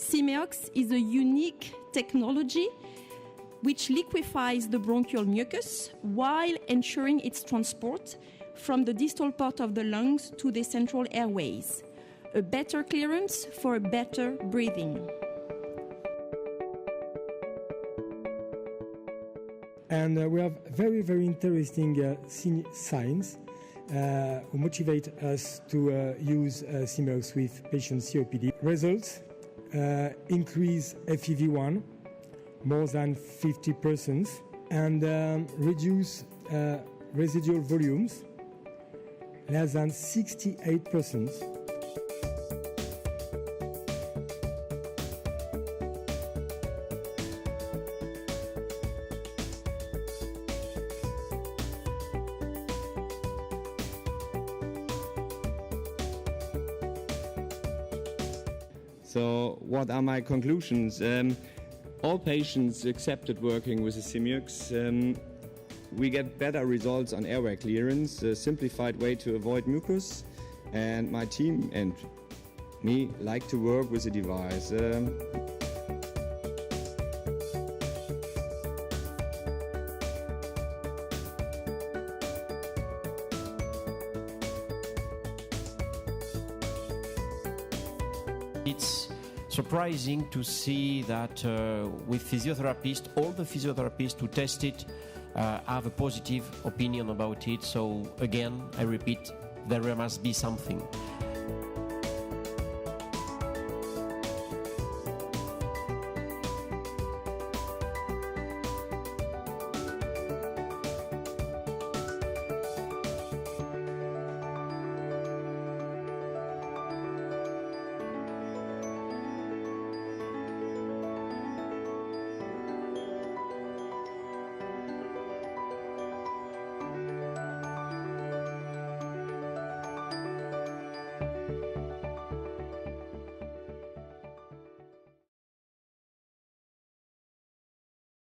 Simeox is a unique technology which liquefies the bronchial mucus while ensuring its transport from the distal part of the lungs to the central airways. A better clearance for better breathing. And we have very, very interesting signs who motivate us to use Simeox with patient COPD. Results increase FEV1 more than 50% and reduce residual volumes less than 68%. So what are my conclusions? All patients accepted working with the Simeox. We get better results on airway clearance, a simplified way to avoid mucus, and my team and me like to work with the device. It's surprising to see that with physiotherapists, all the physiotherapists who test it have a positive opinion about it. So again, I repeat, there must be something.